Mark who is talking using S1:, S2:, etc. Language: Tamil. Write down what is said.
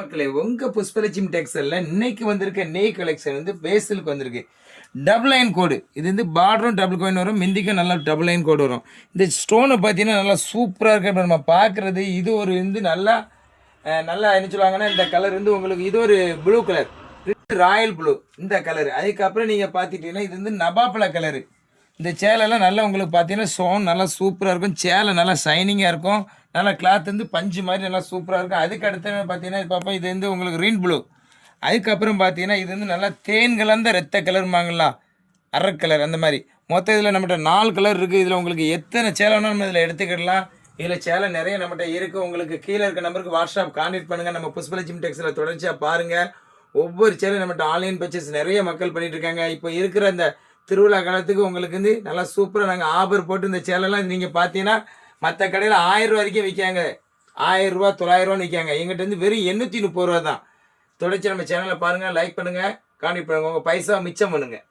S1: மக்களே உங்க புஷ்பலட்சுமி டெக்ஸ்டைல்ல இன்னைக்கு வந்திருக்க நெய் கலெக்ஷன் வந்து பேசலுக்கு வந்திருக்கு. டபுள் லைன் கோடு இது வந்து பார்டரும் டபுள் கோயின் வரும், மிந்திக்கும் நல்லா டபுள் லைன் கோடு வரும். இந்த ஸ்டோனை பார்த்தீங்கன்னா நல்லா சூப்பராக இருக்கு. இப்போ நம்ம பார்க்குறது இது ஒரு வந்து நல்லா நல்லா என்ன சொல்லுவாங்கன்னா இந்த கலர் வந்து உங்களுக்கு இது ஒரு ப்ளூ கலர், ராயல் ப்ளூ இந்த கலர். அதுக்கப்புறம் நீங்கள் பார்த்துட்டீங்கன்னா இது வந்து நபாப்பழ கலரு. இந்த சேலெல்லாம் நல்லா உங்களுக்கு பார்த்தீங்கன்னா ஸ்டோன் நல்லா சூப்பராக இருக்கும். சேலை நல்லா ஷைனிங்காக இருக்கும். நல்லா கிளாத் வந்து பஞ்சு மாதிரி நல்லா சூப்பராக இருக்கும். அதுக்கு அடுத்து பார்த்தீங்கன்னா பார்ப்போம் இது வந்து உங்களுக்கு ரீன் ப்ளூ. அதுக்கப்புறம் பார்த்தீங்கன்னா இது வந்து நல்லா தேன் கலந்த ரத்த கலருமாங்களா, அரை கலர் அந்த மாதிரி. மொத்தம் இதில் நம்மகிட்ட 4 கலர் இருக்குது. இதில் உங்களுக்கு எத்தனை சேலை வேணாலும் நம்ம இதில் எடுத்துக்கிடலாம். இதில் சேலை நிறைய நம்மகிட்ட இருக்குது. உங்களுக்கு கீழே இருக்க நம்பருக்கு வாட்ஸ்அப் கான்டெக்ட் பண்ணுங்கள். நம்ம புஷ்பலட்சுமி டெக்ஸ்டைல் தொடர்ச்சியாக பாருங்கள். ஒவ்வொரு சேலையும் நம்மகிட்ட ஆன்லைன் பர்ச்சேஸ் நிறைய மக்கள் பண்ணிகிட்டு இருக்காங்க. இப்போ இருக்கிற அந்த திருவிழா காலத்துக்கு உங்களுக்கு வந்து நல்லா சூப்பராக நாங்கள் ஆபர் போட்டு இந்த சேலைலாம் நீங்கள் பார்த்தீங்கன்னா மற்ற கடையில் 1000 ரூபா வரைக்கும் விற்காங்க. 1000 ரூபா 900 ரூபான்னு விற்காங்க. எங்கிட்ட வந்து வெறும் 830 ரூபா தான். தொடர்ச்சி நம்ம சேனலை பாருங்கள், லைக் பண்ணுங்கள், கான்டெக்ட் பண்ணுங்கள். உங்கள் பைசா மிச்சம் பண்ணுங்கள்.